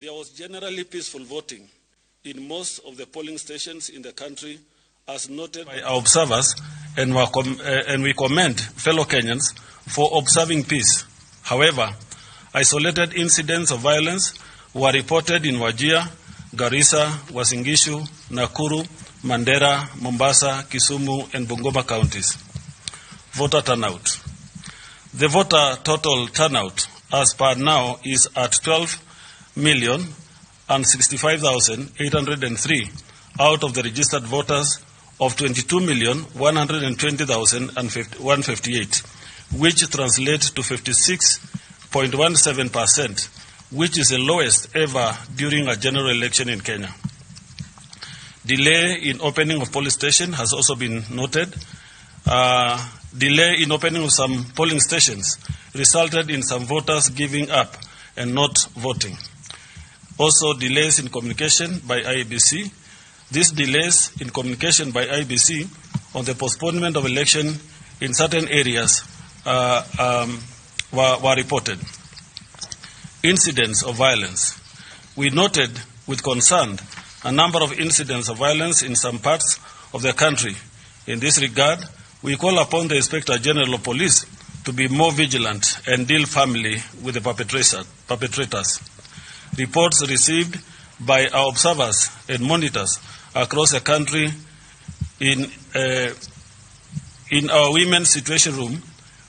There was generally peaceful voting in most of the polling stations in the country, as noted by our observers, and we commend fellow Kenyans for observing peace. However, isolated incidents of violence were reported in Wajir, Garissa, Uasin Gishu, Nakuru, Mandera, Mombasa, Kisumu, and Bungoma counties. Voter turnout. The voter total turnout as per now is at 12,065,803 out of the registered voters of 22,120,158, which translates to 56.17%, which is the lowest ever during a general election in Kenya. Delay in opening of polling stations has also been noted. Delay in opening of some polling stations resulted in some voters giving up and not voting. Also, delays in communication by IEBC. These delays in communication by IEBC on the postponement of election in certain areas were reported. Incidents of violence. We noted with concern a number of incidents of violence in some parts of the country. In this regard, we call upon the Inspector General of Police to be more vigilant and deal firmly with the perpetrators. Reports received by our observers and monitors across the country in our Women's Situation Room,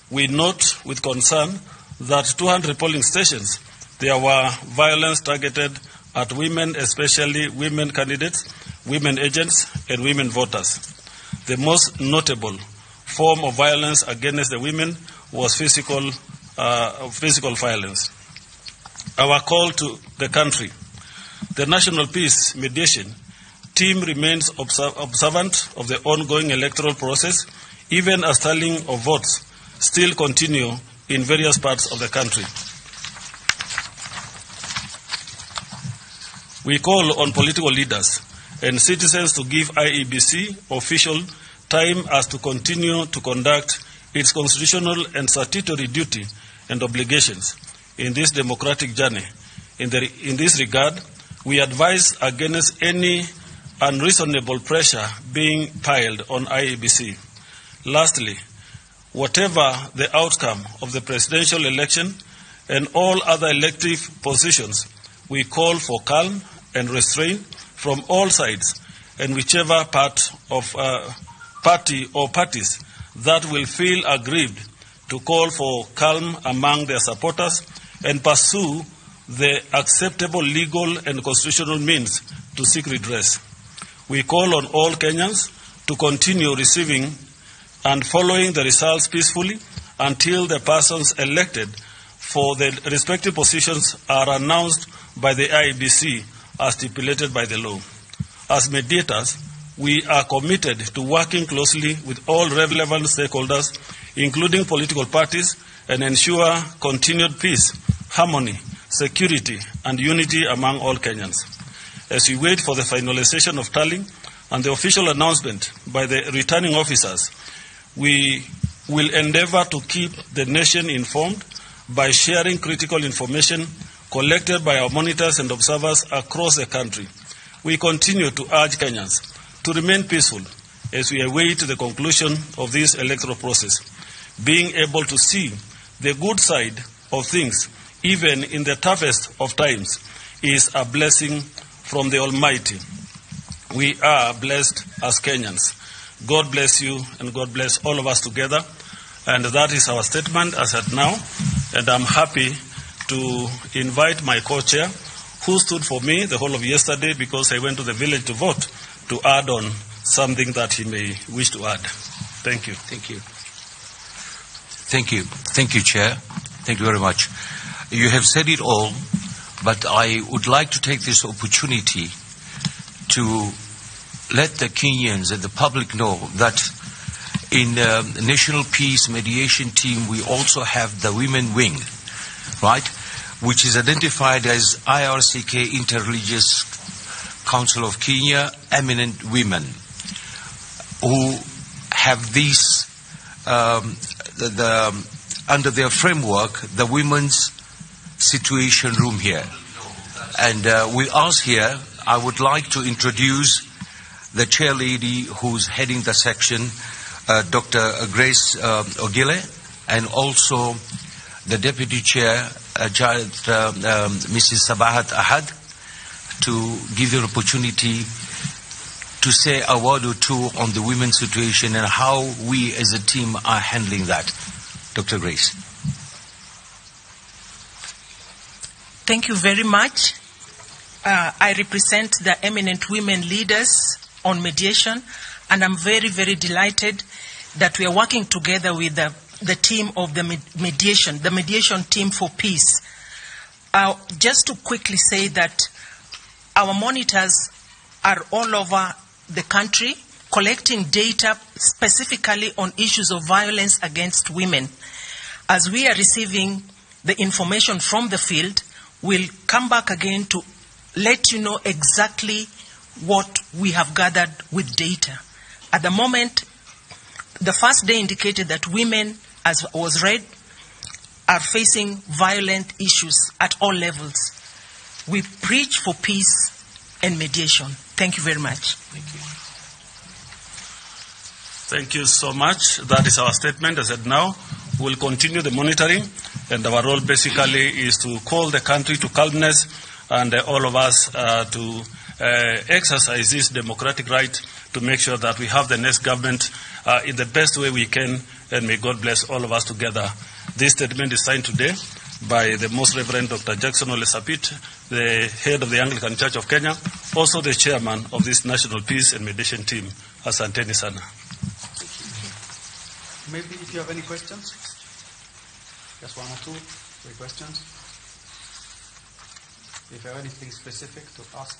we note with concern that 200 polling stations, there were violence targeted at women, especially women candidates, women agents, and women voters. The most notable form of violence against the women was physical violence. Our call to the country. The National Peace Mediation Team remains observant of the ongoing electoral process, even as tallying of votes still continue in various parts of the country. We call on political leaders and citizens to give IEBC official time as to continue to conduct its constitutional and statutory duty and obligations in this democratic journey. In this regard, we advise against any unreasonable pressure being piled on IEBC. Lastly, whatever the outcome of the presidential election and all other elective positions, we call for calm and restraint from all sides, and whichever party or parties that will feel aggrieved to call for calm among their supporters and pursue the acceptable legal and constitutional means to seek redress. We call on all Kenyans to continue receiving and following the results peacefully until the persons elected for the respective positions are announced by the IEBC as stipulated by the law. As mediators, we are committed to working closely with all relevant stakeholders, including political parties, and ensure continued peace, harmony, security, and unity among all Kenyans. As we wait for the finalization of tallying and the official announcement by the returning officers, we will endeavor to keep the nation informed by sharing critical information collected by our monitors and observers across the country. We continue to urge Kenyans to remain peaceful as we await the conclusion of this electoral process. Being able to see the good side of things, even in the toughest of times, is a blessing from the Almighty. We are blessed as Kenyans. God bless you, and God bless all of us together. And that is our statement as at now. And I'm happy to invite my co-chair, who stood for me the whole of yesterday because I went to the village to vote, to add on something that he may wish to add. Thank you. Thank you. Thank you. Thank you, Chair. Thank you very much. You have said it all, but I would like to take this opportunity to let the Kenyans and the public know that in the National Peace Mediation Team, we also have the Women Wing, right, which is identified as IRCK Interreligious Council of Kenya, eminent women who have these, under their framework, the Women's Situation Room here. And with us here, I would like to introduce the chair lady who's heading the section, Dr. Grace Ogile, and also the deputy chair, Mrs. Sabahat Ahad, to give you an opportunity to say a word or two on the women's situation and how we as a team are handling that. Dr. Grace. Thank you very much. I represent the eminent women leaders on mediation, and I'm very, very delighted that we are working together with the team of the mediation team for peace. Just to quickly say that our monitors are all over the country collecting data specifically on issues of violence against women. As we are receiving the information from the field, we'll come back again to let you know exactly what we have gathered with data. At the moment, the first day indicated that women, as was read, are facing violent issues at all levels. We preach for peace and mediation. Thank you very much. Thank you. Thank you so much. That is our statement. As I said now, we'll continue the monitoring, and our role basically is to call the country to calmness and all of us to exercise this democratic right to make sure that we have the next government in the best way we can, and may God bless all of us together. This statement is signed today by the Most Reverend Dr. Jackson Ole Sapit, the head of the Anglican Church of Kenya, also the chairman of this National Peace and Mediation Team. Asanteni sana. Maybe if you have any questions, just 1 or 2, 3 questions. If you have anything specific to ask.